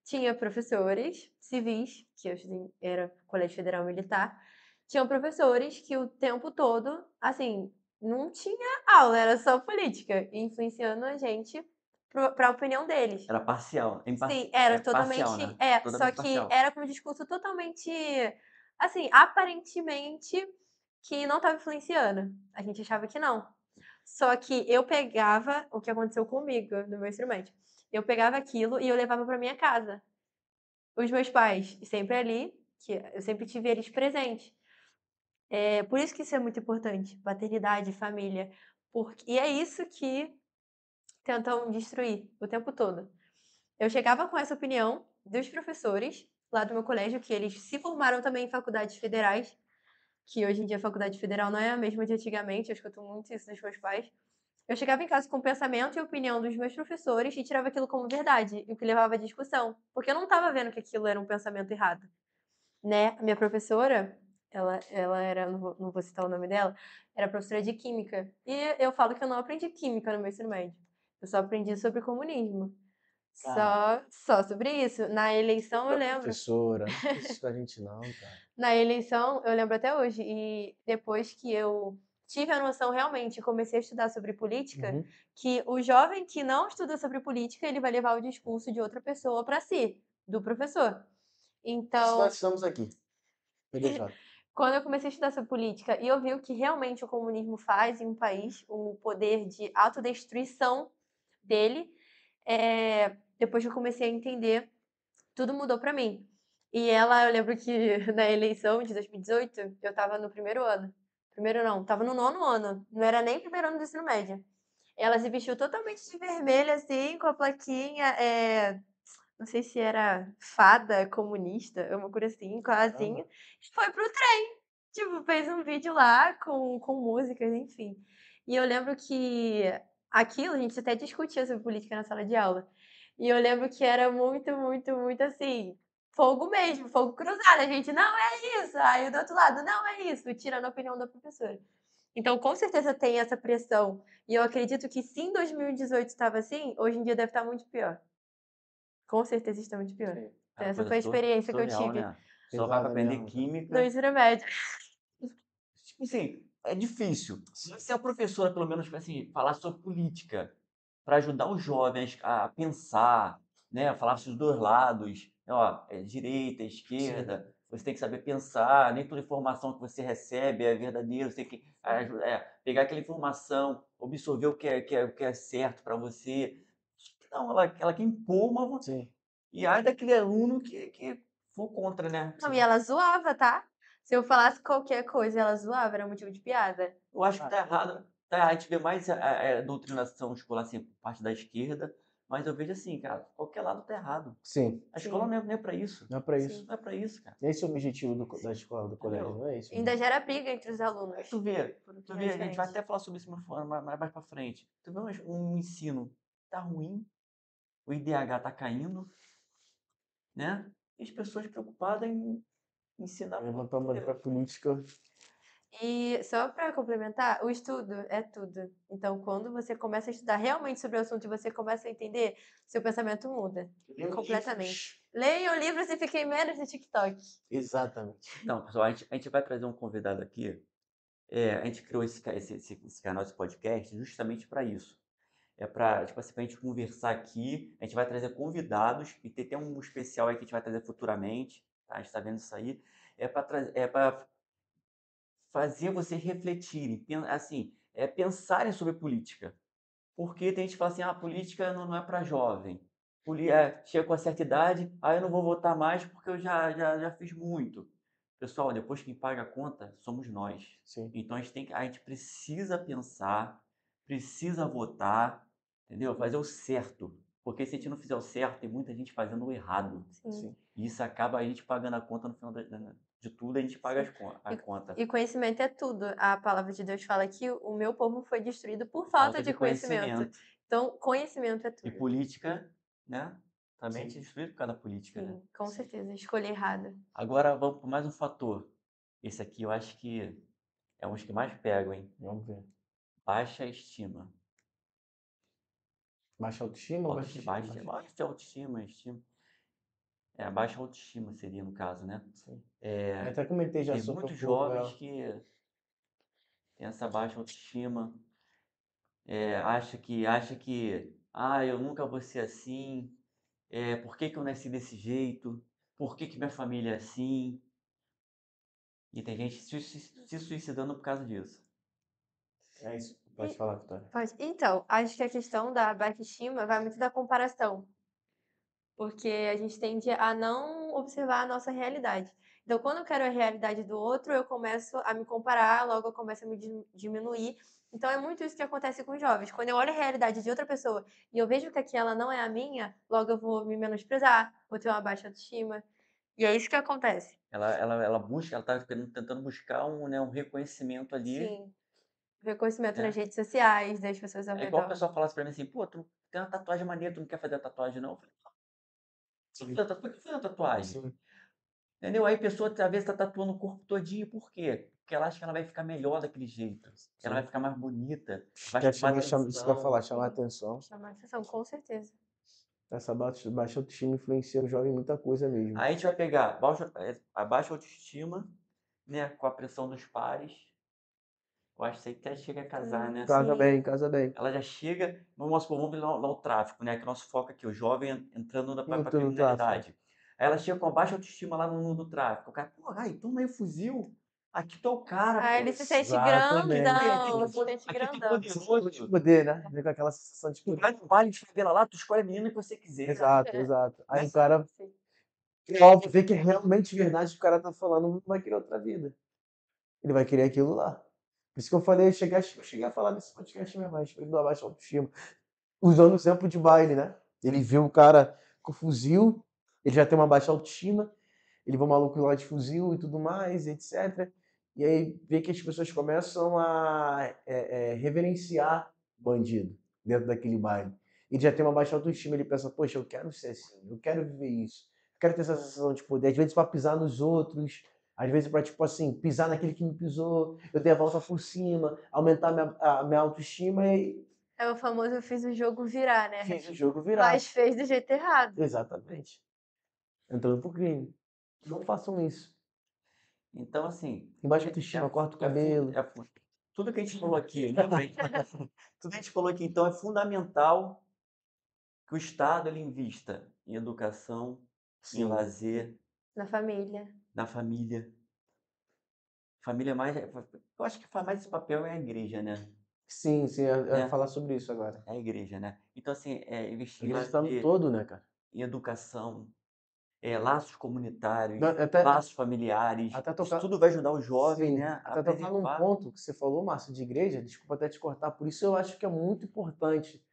[SPEAKER 3] tinha professores civis, que eu estudei, era colégio federal militar, tinham professores que o tempo todo, assim, não tinha aula, era só política, influenciando a gente para a opinião deles.
[SPEAKER 1] Era parcial,
[SPEAKER 3] Sim, era
[SPEAKER 1] parcial,
[SPEAKER 3] totalmente.
[SPEAKER 1] né?
[SPEAKER 3] Só
[SPEAKER 1] Totalmente
[SPEAKER 3] que
[SPEAKER 1] parcial.
[SPEAKER 3] era com um discurso totalmente. Assim, aparentemente que não estava influenciando. A gente achava que não. Só que eu pegava o que aconteceu comigo no meu ensino médio. Eu pegava aquilo e eu levava para minha casa. Os meus pais sempre ali, que eu sempre tive eles presentes. É por isso que isso é muito importante, paternidade, família. E é isso que tentam destruir o tempo todo. Eu chegava com essa opinião dos professores lá do meu colégio, que eles se formaram também em faculdades federais, que hoje em dia a faculdade federal não é a mesma de antigamente, eu escuto muito isso dos meus pais. Eu chegava em casa com o pensamento e opinião dos meus professores e tirava aquilo como verdade, o que levava à discussão, porque eu não estava vendo que aquilo era um pensamento errado, né? A minha professora, ela era, não vou citar o nome dela, era professora de química, e eu falo que eu não aprendi química no meu ensino médio. Eu só aprendi sobre comunismo.
[SPEAKER 1] Ah,
[SPEAKER 3] Só sobre isso. Na eleição eu
[SPEAKER 2] Da
[SPEAKER 3] lembro.
[SPEAKER 2] professora, não faz isso com a gente não, cara.
[SPEAKER 3] Na eleição, eu lembro até hoje, e depois que eu tive a noção realmente, comecei a estudar sobre política,
[SPEAKER 2] Uhum.
[SPEAKER 3] que o jovem que não estuda sobre política, ele vai levar o discurso de outra pessoa para si, do professor.
[SPEAKER 2] Isso nós
[SPEAKER 3] Então,
[SPEAKER 2] estamos aqui. Peguei chato.
[SPEAKER 3] quando eu comecei a estudar sobre política e eu vi o que realmente o comunismo faz em um país, o poder de autodestruição dele, depois que eu comecei a entender, tudo mudou pra mim. E ela, eu lembro que na eleição de 2018, eu estava no primeiro ano. Primeiro não, estava no nono ano. Não era nem primeiro ano do ensino médio. Ela se vestiu totalmente de vermelho, assim, com a plaquinha, não sei se era fada comunista, uma coisa assim, com a asinha,
[SPEAKER 2] Caramba.
[SPEAKER 3] e foi pro trem. Tipo, fez um vídeo lá com músicas, enfim. E eu lembro que aquilo a gente até discutia sobre política na sala de aula. E eu lembro que era muito, muito, muito assim, fogo mesmo, fogo cruzado. A gente, não é isso. Aí do outro lado, não é isso, tirando a opinião da professora. Então, com certeza tem essa pressão. E eu acredito que se em 2018 estava assim, hoje em dia deve estar muito pior. Com certeza está muito pior.
[SPEAKER 2] Sim.
[SPEAKER 1] é
[SPEAKER 3] Então
[SPEAKER 1] uma
[SPEAKER 3] essa
[SPEAKER 1] coisa
[SPEAKER 3] foi a experiência que eu
[SPEAKER 1] surreal,
[SPEAKER 3] tive
[SPEAKER 1] né? Só vai para
[SPEAKER 2] Pesada
[SPEAKER 1] aprender
[SPEAKER 2] mesmo, cara.
[SPEAKER 3] no
[SPEAKER 1] química.
[SPEAKER 3] ensino médio.
[SPEAKER 1] Tipo assim, é difícil. Se a professora, pelo menos, tipo assim, falar sobre política, para ajudar os jovens a pensar, né? Falar sobre os dois lados, né, ó, direita,
[SPEAKER 2] Sim.
[SPEAKER 1] esquerda, você tem que saber pensar, nem toda informação que você recebe é verdadeira, você tem que pegar aquela informação, absorver o que é certo para você. Não, ela quer impor uma.
[SPEAKER 2] Sim.
[SPEAKER 1] E ai daquele aluno que for contra, né?
[SPEAKER 3] Não, e
[SPEAKER 2] Sim.
[SPEAKER 3] ela zoava, tá? Se eu falasse qualquer coisa e ela zoava, era motivo de piada.
[SPEAKER 1] Eu acho que
[SPEAKER 2] Ah,
[SPEAKER 1] tá errado. Tá, a gente vê mais a doutrinação escolar, assim, por parte da esquerda, mas eu vejo assim, cara, qualquer lado tá errado.
[SPEAKER 2] sim.
[SPEAKER 1] A escola
[SPEAKER 3] Sim,
[SPEAKER 1] não é para isso.
[SPEAKER 2] Não é pra isso.
[SPEAKER 3] sim.
[SPEAKER 1] Não é para isso, cara.
[SPEAKER 2] Esse é o objetivo da escola, do colégio,
[SPEAKER 1] Entendeu?
[SPEAKER 2] não é esse o
[SPEAKER 3] Ainda
[SPEAKER 2] objetivo.
[SPEAKER 3] gera briga entre os
[SPEAKER 1] Aí
[SPEAKER 3] alunos, por
[SPEAKER 1] tu
[SPEAKER 3] opiniões
[SPEAKER 1] vê, a gente vai
[SPEAKER 3] diferentes.
[SPEAKER 1] até falar sobre isso mais pra frente. Tu vê um ensino tá ruim, o IDH tá caindo, né? E as pessoas preocupadas em ensinar.
[SPEAKER 2] Levantar uma pra política.
[SPEAKER 3] E só para complementar, o estudo é tudo. Então, quando você começa a estudar realmente sobre o assunto e você começa a entender, seu pensamento muda completamente. Leiam livros e fiquem menos no TikTok.
[SPEAKER 2] Exatamente.
[SPEAKER 1] Então, pessoal, a gente vai trazer um convidado aqui. A gente criou esse canal, esse podcast, justamente para isso. É para, tipo assim, pra gente conversar aqui. A gente vai trazer convidados e tem um especial aí que a gente vai trazer futuramente. Tá? A gente está vendo isso aí. É para fazer vocês refletirem, assim, pensarem sobre política. Porque tem gente que fala assim, política não é para jovem. Chega com uma certa idade, eu não vou votar mais porque eu já fiz muito. Pessoal, depois quem paga a conta somos nós.
[SPEAKER 2] Sim.
[SPEAKER 1] Então a gente precisa pensar, precisa votar, entendeu? Fazer o certo. Porque se a gente não fizer o certo, tem muita gente fazendo o errado.
[SPEAKER 3] Sim,
[SPEAKER 2] Sim.
[SPEAKER 1] E isso acaba a gente pagando a conta no final de tudo, a gente paga
[SPEAKER 3] sim.
[SPEAKER 1] a conta.
[SPEAKER 3] E conhecimento é tudo. A palavra de Deus fala que o meu povo foi destruído por falta
[SPEAKER 1] Falta de
[SPEAKER 3] de conhecimento.
[SPEAKER 1] conhecimento.
[SPEAKER 3] Então, conhecimento é
[SPEAKER 1] E
[SPEAKER 3] tudo.
[SPEAKER 1] política, né? Também te
[SPEAKER 2] Sim.
[SPEAKER 1] destruído por causa da política, né?
[SPEAKER 3] Sim, com
[SPEAKER 2] Sim.
[SPEAKER 3] certeza. Escolha errada.
[SPEAKER 1] Agora vamos para mais um fator. Esse aqui eu acho que é um dos que mais pegam, hein?
[SPEAKER 2] Vamos ver.
[SPEAKER 1] Baixa estima.
[SPEAKER 2] Baixa autoestima ou
[SPEAKER 1] Autoestima, baixa autoestima, estima. Baixa autoestima seria no caso, né?
[SPEAKER 2] Sim. Eu
[SPEAKER 1] É,
[SPEAKER 2] até comentei já
[SPEAKER 1] tem
[SPEAKER 2] sobre
[SPEAKER 1] muitos
[SPEAKER 2] um pouco
[SPEAKER 1] jovens
[SPEAKER 2] ela.
[SPEAKER 1] que têm essa baixa autoestima, acha que eu nunca vou ser assim, por que que eu nasci desse jeito, por que que minha família é assim, e tem gente se suicidando por causa disso.
[SPEAKER 2] É isso.
[SPEAKER 3] E
[SPEAKER 2] Pode falar, Vitória.
[SPEAKER 3] pode. Então, acho que a questão da baixa estima vai muito da comparação, porque a gente tende a não observar a nossa realidade. Então, quando eu quero a realidade do outro, eu começo a me comparar, logo eu começo a me diminuir. Então, é muito isso que acontece com os jovens. Quando eu olho a realidade de outra pessoa e eu vejo que aquela não é a minha, logo eu vou me menosprezar, vou ter uma baixa autoestima. E é isso que acontece.
[SPEAKER 1] Ela tá tentando buscar um reconhecimento ali.
[SPEAKER 3] Sim. Reconhecimento nas
[SPEAKER 1] Né?
[SPEAKER 3] redes sociais, das pessoas ao
[SPEAKER 1] É igual o
[SPEAKER 3] redor.
[SPEAKER 1] pessoal falasse pra mim assim, pô, tu tem uma tatuagem maneira, tu não quer fazer a tatuagem não? Eu falei, por que fazer a tatuagem?
[SPEAKER 2] Sim.
[SPEAKER 1] Entendeu? Aí a pessoa às vezes tá tatuando o corpo todinho, por quê? porque ela acha que ela vai ficar melhor daquele jeito, que ela vai
[SPEAKER 2] Sim.
[SPEAKER 1] ficar mais bonita, vai
[SPEAKER 2] Quer
[SPEAKER 1] chamar
[SPEAKER 2] isso que eu ia falar,
[SPEAKER 1] atenção.
[SPEAKER 2] chamar atenção.
[SPEAKER 3] Chamar atenção, com certeza.
[SPEAKER 2] Essa baixa autoestima influencia o jovem em muita coisa mesmo.
[SPEAKER 1] Aí a gente vai pegar a baixa autoestima, né, com a pressão dos pares. Eu acho que isso aí até chega a casar, né?
[SPEAKER 2] Casa
[SPEAKER 3] Sim.
[SPEAKER 2] bem, casa bem.
[SPEAKER 1] Ela já chega, vamos supor, vamos ver lá o tráfico, né? Que é o nosso foco aqui, o jovem entrando para a
[SPEAKER 2] Muito no tráfico.
[SPEAKER 1] criminalidade. Aí ela chega com a baixa autoestima lá no tráfico. O cara, pô, ai, toma aí o fuzil. Aqui tá o cara,
[SPEAKER 3] Ah,
[SPEAKER 1] pô.
[SPEAKER 3] ele se sente
[SPEAKER 2] Exatamente.
[SPEAKER 3] grandão, se sente
[SPEAKER 1] Aqui tem
[SPEAKER 3] grandão.
[SPEAKER 2] Sensação de
[SPEAKER 1] poderoso.
[SPEAKER 2] poder, né? Vem com aquela sensação de
[SPEAKER 1] Tu
[SPEAKER 2] poder.
[SPEAKER 1] vai no baile de favela lá, tu escolhe a menina que você quiser.
[SPEAKER 2] Exato, exato. Aí
[SPEAKER 1] Né?
[SPEAKER 2] o cara,
[SPEAKER 3] Sim.
[SPEAKER 2] óbvio, vê que é realmente verdade o que o cara tá falando, não vai querer outra vida. Ele vai querer aquilo lá. Por isso que eu falei, eu cheguei a falar nesse podcast mesmo, a respeito da baixa autoestima. Usando o exemplo de baile, né? Ele viu o cara com fuzil, ele já tem uma baixa autoestima, ele vê o maluco lá de fuzil e tudo mais, etc. E aí vê que as pessoas começam a reverenciar o bandido dentro daquele baile. Ele já tem uma baixa autoestima, ele pensa, poxa, eu quero ser assim, eu quero viver isso, eu quero ter essa sensação de poder, às vezes para pisar nos outros, às vezes para, tipo assim, pisar naquele que me pisou, eu dei a volta por cima, aumentar a minha autoestima e
[SPEAKER 3] É o famoso eu fiz o jogo virar, né?
[SPEAKER 2] fiz o jogo virar.
[SPEAKER 3] Mas fez do jeito errado.
[SPEAKER 2] Exatamente. Entrando pro crime. Não façam isso.
[SPEAKER 1] Então, assim,
[SPEAKER 2] Tem baixa autoestima, corta o cabelo.
[SPEAKER 1] tudo que a gente falou aqui, né? Tudo que a gente falou aqui, então, é fundamental que o Estado ele invista em educação, em
[SPEAKER 2] Sim.
[SPEAKER 1] lazer,
[SPEAKER 3] Na família.
[SPEAKER 1] na família. Família mais. Eu acho que faz mais esse papel é a igreja, né?
[SPEAKER 2] Sim, sim, eu ia
[SPEAKER 1] Né?
[SPEAKER 2] falar sobre isso agora.
[SPEAKER 1] É a igreja, né? Então, assim,
[SPEAKER 2] A
[SPEAKER 1] investir em
[SPEAKER 2] igreja está no
[SPEAKER 1] lazer,
[SPEAKER 2] todo, né, cara?
[SPEAKER 1] em educação, laços comunitários,
[SPEAKER 2] Até,
[SPEAKER 1] laços familiares.
[SPEAKER 2] até
[SPEAKER 1] Isso
[SPEAKER 2] tocar.
[SPEAKER 1] tudo vai ajudar o jovem,
[SPEAKER 2] Sim,
[SPEAKER 1] né, a
[SPEAKER 2] até tocar num
[SPEAKER 1] preservar.
[SPEAKER 2] ponto que você falou, Márcio, de igreja, desculpa até te cortar, por isso eu acho que é muito importante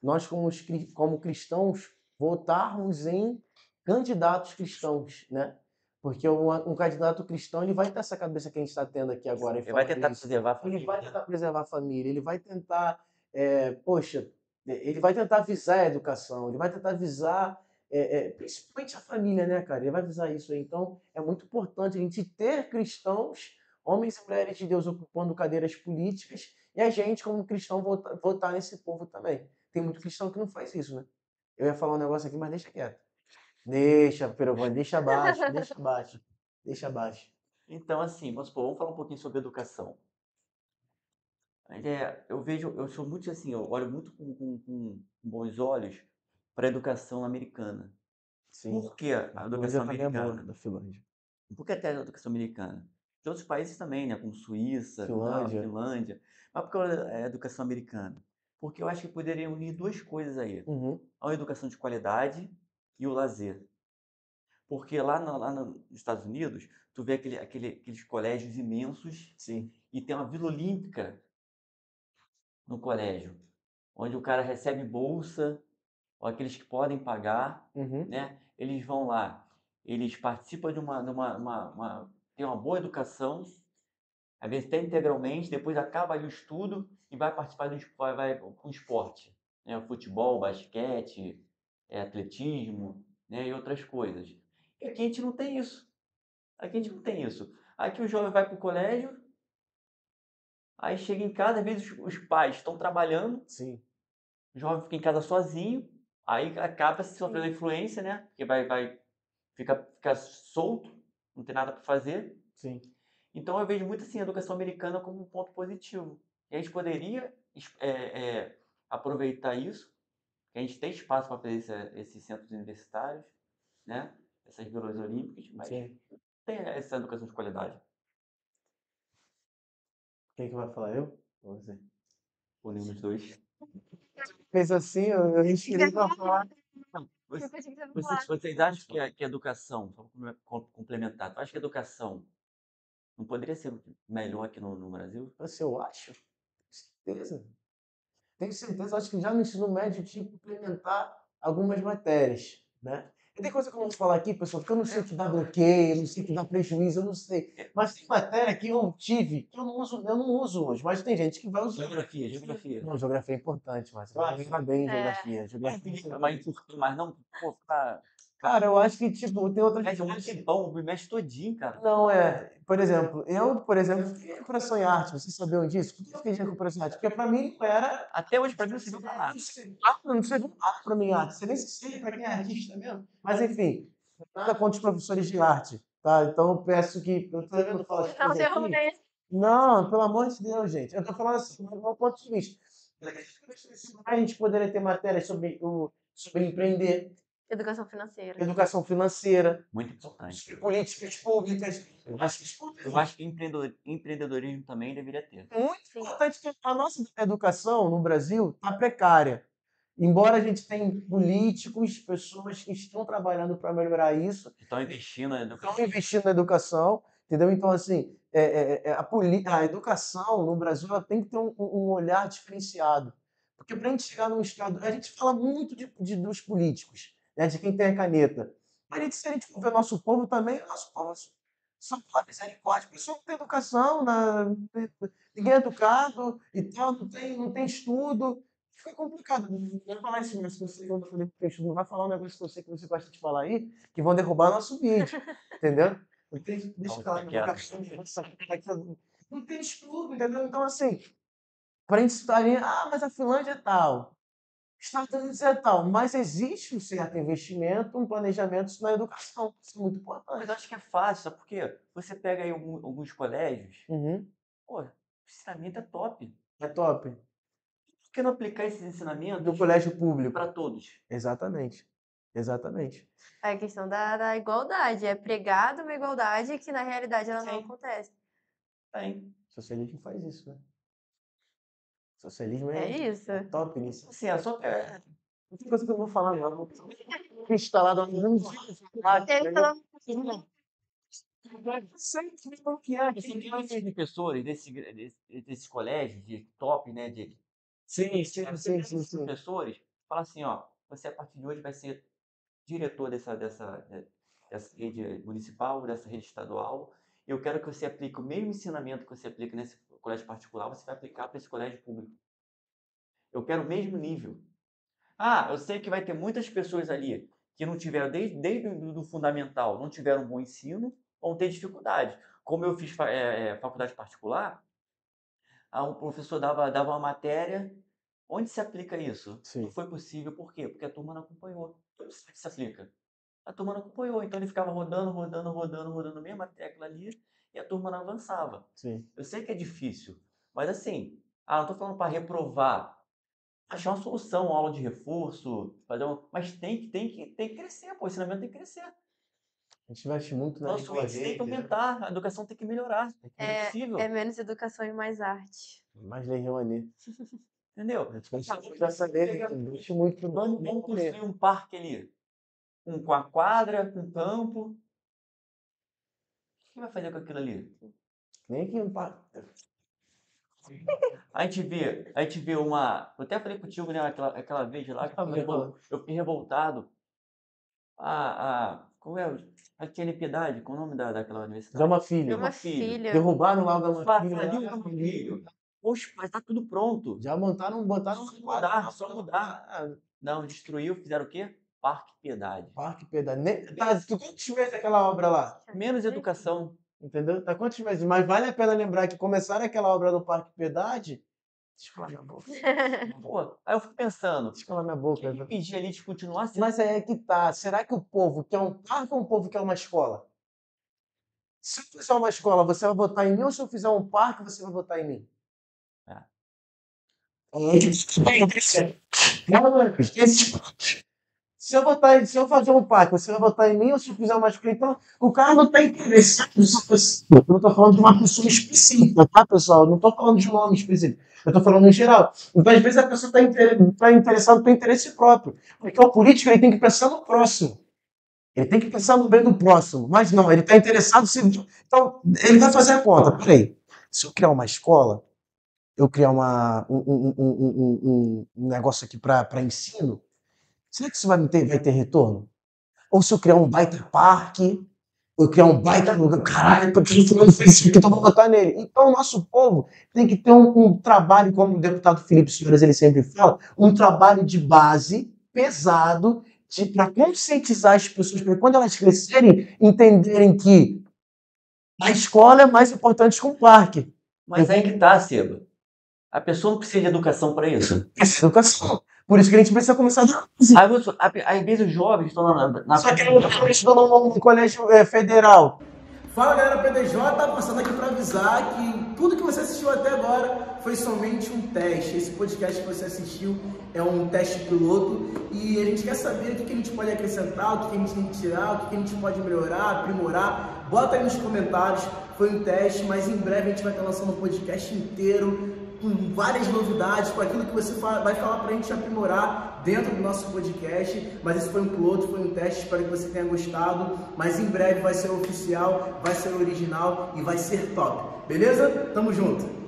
[SPEAKER 2] nós, como cristãos, votarmos em candidatos cristãos, né? Porque um candidato cristão, ele vai ter essa cabeça que a gente está tendo aqui agora e
[SPEAKER 1] Ele vai
[SPEAKER 2] falando
[SPEAKER 1] tentar
[SPEAKER 2] isso.
[SPEAKER 1] preservar a
[SPEAKER 2] Ele
[SPEAKER 1] família.
[SPEAKER 2] vai tentar preservar a família, ele vai tentar, poxa, ele vai tentar visar a educação, ele vai tentar visar, principalmente a família, né, cara? Ele vai visar isso aí. Então, é muito importante a gente ter cristãos, homens e mulheres de Deus ocupando cadeiras políticas, e a gente, como cristão, votar nesse povo também. Tem muito cristão que não faz isso, né? Eu ia falar um negócio aqui, mas deixa quieto. Deixa, Perovani, deixa abaixo, deixa abaixo, deixa abaixo.
[SPEAKER 1] Então, assim, vamos falar um pouquinho sobre educação. Eu vejo, eu sou muito assim, eu olho muito com bons olhos para a educação americana.
[SPEAKER 2] Sim.
[SPEAKER 1] Por que a
[SPEAKER 2] A Finlândia
[SPEAKER 1] educação
[SPEAKER 2] também é boa,
[SPEAKER 1] americana?
[SPEAKER 2] da Finlândia.
[SPEAKER 1] Por que até a educação americana? De outros países também, né, como Suíça, tal,
[SPEAKER 2] Finlândia.
[SPEAKER 1] Finlândia. Mas por que a educação americana? Porque eu acho que poderia unir duas coisas aí.
[SPEAKER 2] Uhum.
[SPEAKER 1] A educação de qualidade e o lazer. Porque nos Estados Unidos, tu vê aqueles colégios imensos
[SPEAKER 2] Sim.
[SPEAKER 1] e tem uma Vila Olímpica no colégio, onde o cara recebe bolsa, ou aqueles que podem pagar,
[SPEAKER 2] Uhum.
[SPEAKER 1] né? Eles vão lá, eles participam tem uma boa educação, às vezes até integralmente, depois acaba ali o estudo e vai participar vai com esporte, né? Futebol, basquete, atletismo, né? E outras coisas. E aqui a gente não tem isso. Aqui a gente não tem isso. Aqui o jovem vai para o colégio, aí chega em casa, às vezes os pais estão trabalhando,
[SPEAKER 2] Sim.
[SPEAKER 1] o jovem fica em casa sozinho, aí acaba se sofrendo influência, né? Porque fica solto, não tem nada para fazer.
[SPEAKER 2] Sim.
[SPEAKER 1] Então eu vejo muito assim a educação americana como um ponto positivo. E a gente poderia aproveitar isso, que a gente tem espaço para fazer esses centros universitários, né? Essas vilas olímpicas, mas
[SPEAKER 2] Sim.
[SPEAKER 1] tem essa educação de qualidade.
[SPEAKER 2] Quem que vai falar? Eu? Ou você?
[SPEAKER 1] Unimos os dois.
[SPEAKER 2] Fez assim, eu respirei pra falar.
[SPEAKER 1] Não,
[SPEAKER 3] Eu pensei que você ia
[SPEAKER 1] vocês acham que a educação, só para complementar, tu acha que a educação não poderia ser melhor aqui no Brasil?
[SPEAKER 2] Assim, eu acho. Certeza. Tenho certeza, acho que já no ensino médio tinha que implementar algumas matérias, né? E tem coisa que eu não vou falar aqui, pessoal, porque eu não sei o que dá bloqueio, eu não sei o que dá prejuízo, eu não sei. Mas tem matéria que eu tive, que eu não uso hoje, mas tem gente que vai usar.
[SPEAKER 1] Geografia.
[SPEAKER 2] Não, geografia é importante, mas vai bem em geografia. Geografia
[SPEAKER 1] Mas não, pô, ficar
[SPEAKER 2] Cara, eu acho que, tipo, tem outras
[SPEAKER 1] Mas é um
[SPEAKER 2] coisas.
[SPEAKER 1] tempão, me mexe todinho, cara.
[SPEAKER 2] Não, por exemplo, fiquei em recuperação em arte, vocês sabiam disso? Por que eu fiquei de recuperação em arte? Porque pra mim não era.
[SPEAKER 1] Até hoje, pra mim, não serviu pra nada.
[SPEAKER 2] Não serviu nada pra mim arte. Você nem se sei pra quem é artista mesmo. Mas enfim, nada contra os professores de arte, tá? Então eu peço que. Eu tô vendo falar as
[SPEAKER 3] Não,
[SPEAKER 2] coisas aqui.
[SPEAKER 3] derrubei.
[SPEAKER 2] Não, pelo amor de Deus, gente. Eu tô falando assim, do meu ponto de vista. A gente poderia ter matérias sobre empreender,
[SPEAKER 3] Educação financeira.
[SPEAKER 2] educação financeira,
[SPEAKER 1] Muito importante.
[SPEAKER 2] sobre políticas públicas. Eu acho que isso
[SPEAKER 1] Eu acho que empreendedorismo também deveria ter.
[SPEAKER 2] é muito
[SPEAKER 3] Sim.
[SPEAKER 2] importante que a nossa educação no Brasil está precária. Embora a gente tenha políticos, pessoas que estão trabalhando para melhorar isso,
[SPEAKER 1] Estão investindo na educação.
[SPEAKER 2] estão investindo na educação, entendeu? Então, assim, a educação no Brasil ela tem que ter um olhar diferenciado. Porque para a gente chegar num estado. A gente fala muito dos políticos, né, de quem tem a caneta. Mas se a gente for ver nosso povo também, nosso povo só fala misericórdia. A pessoa não tem educação, ninguém é educado e tal, não tem estudo. Fica complicado. Não vai falar isso, mas se você, quando eu falei que tem estudo, não vai falar um negócio que eu sei que você gosta de falar aí, que vão derrubar nosso vídeo. Entendeu? Deixa eu falar não tem estudo, entendeu? Então, assim, para a gente estar ali, mas a Finlândia é tal, Estados Unidos é tal, mas existe um certo investimento, um planejamento na educação, isso é muito
[SPEAKER 1] Mas
[SPEAKER 2] importante.
[SPEAKER 1] eu acho que é fácil, sabe por quê? Você pega aí alguns colégios,
[SPEAKER 2] Uhum.
[SPEAKER 1] pô, o ensinamento é top.
[SPEAKER 2] É top.
[SPEAKER 1] Por que não aplicar esses ensinamentos
[SPEAKER 2] Do colégio público.
[SPEAKER 1] para todos?
[SPEAKER 2] Exatamente. Exatamente.
[SPEAKER 3] É a questão da igualdade. É pregado uma igualdade que na realidade ela não
[SPEAKER 1] Sim.
[SPEAKER 3] acontece.
[SPEAKER 1] Tem.
[SPEAKER 2] Socialismo faz isso, né? Socialismo
[SPEAKER 3] É isso.
[SPEAKER 2] top nisso.
[SPEAKER 1] Assim, é só.
[SPEAKER 2] Não tem coisa que eu não vou falar, não. Instalado no
[SPEAKER 3] Ele falou
[SPEAKER 2] sempre o que é.
[SPEAKER 1] Assim, grandes professores desses colégios de top, né?
[SPEAKER 2] Sim.
[SPEAKER 1] Professores, fala assim, ó, você a partir de hoje vai ser diretor dessa rede municipal, dessa rede estadual. Eu quero que você aplique o mesmo ensinamento que você aplica nesse colégio particular, você vai aplicar para esse colégio público. Eu quero o mesmo nível. Eu sei que vai ter muitas pessoas ali que não tiveram, desde o fundamental, não tiveram um bom ensino, vão ter dificuldade. Como eu fiz faculdade particular, um professor dava uma matéria, onde se aplica isso?
[SPEAKER 2] Sim.
[SPEAKER 1] Não foi possível, por quê? Porque a turma não acompanhou. Onde se aplica? A turma não acompanhou, então ele ficava rodando a mesma tecla ali, e a turma não avançava.
[SPEAKER 2] Sim.
[SPEAKER 1] Eu sei que é difícil, mas assim, não estou falando para reprovar, achar uma solução, uma aula de reforço, mas tem que crescer, pô, o ensinamento tem que crescer.
[SPEAKER 2] A gente investe muito na
[SPEAKER 1] Nosso índice tem que aumentar, a educação tem que melhorar. É possível.
[SPEAKER 3] é menos educação e mais arte.
[SPEAKER 2] Mais Lei Rouanet.
[SPEAKER 1] Entendeu?
[SPEAKER 2] A gente vai saber, investe muito.
[SPEAKER 1] Vamos construir um parque ali, com a quadra, com campo. O que vai fazer com aquilo ali?
[SPEAKER 2] Nem que um parque.
[SPEAKER 1] A gente vê uma. Eu até falei contigo, né, aquela vez lá que eu fiquei revoltado. Como é? A Tiene Piedade, qual o nome daquela universidade?
[SPEAKER 2] Gama Filho.
[SPEAKER 3] Gama Filho.
[SPEAKER 2] Derrubaram lá o Gama Filho.
[SPEAKER 1] Ali o Gama Filho. Poxa, mas tá tudo pronto.
[SPEAKER 2] Já botaram
[SPEAKER 1] Só mudar. Não, destruiu, fizeram o quê? Parque Piedade.
[SPEAKER 2] Parque Piedade. Quantos meses aquela obra lá?
[SPEAKER 1] Menos educação.
[SPEAKER 2] Entendeu? Tá quantos meses? Mas vale a pena lembrar que começaram aquela obra no Parque Piedade. Deixa eu falar minha boca.
[SPEAKER 1] Pô, aí eu fico pensando.
[SPEAKER 2] Deixa eu falar minha boca.
[SPEAKER 1] Quem pedir ali de continuar sendo.
[SPEAKER 2] Mas aí é que tá. Será que o povo quer um parque ou o povo quer uma escola? Se eu fizer uma escola, você vai votar em mim, ou se eu fizer um parque, você vai votar em mim? Se eu fazer um parque, você vai votar em mim, ou se eu fizer uma escola? Então, o cara não está interessado. Eu não estou falando de uma pessoa específica, tá, pessoal? Eu não estou falando de um nome específico. Eu estou falando em geral. Então, às vezes, a pessoa está interessada no interesse próprio. Porque o político ele tem que pensar no próximo. Ele tem que pensar no bem do próximo. Mas não, ele está interessado... Então, ele vai fazer a conta. Peraí, se eu criar uma escola, eu criar um negócio aqui para ensino, será que isso vai ter retorno? Ou se eu criar um baita parque, eu criar um baita... Caralho, porque o fulano fez isso, então vou votar nele. Então, o nosso povo tem que ter um trabalho, como o deputado Felipe Senhoras ele sempre fala, um trabalho de base pesado, para conscientizar as pessoas, para quando elas crescerem, entenderem que a escola é mais importante que um parque.
[SPEAKER 1] Mas aí que tá, Seba. A pessoa não precisa de educação para isso.
[SPEAKER 2] Essa é educação. Por isso que a gente precisa começar do
[SPEAKER 1] Às vezes os jovens estão na
[SPEAKER 2] Só que eu estou num colégio federal.
[SPEAKER 4] Fala galera PDJ, passando aqui para avisar que tudo que você assistiu até agora foi somente um teste. Esse podcast que você assistiu é um teste piloto e a gente quer saber o que a gente pode acrescentar, o que a gente tem que tirar, o que a gente pode melhorar, aprimorar. Bota aí nos comentários, foi um teste, mas em breve a gente vai estar lançando um podcast inteiro com várias novidades, com aquilo que você vai falar pra gente aprimorar dentro do nosso podcast. Mas esse foi um piloto, foi um teste, espero que você tenha gostado. Mas em breve vai ser oficial, vai ser original e vai ser top. Beleza? Tamo junto!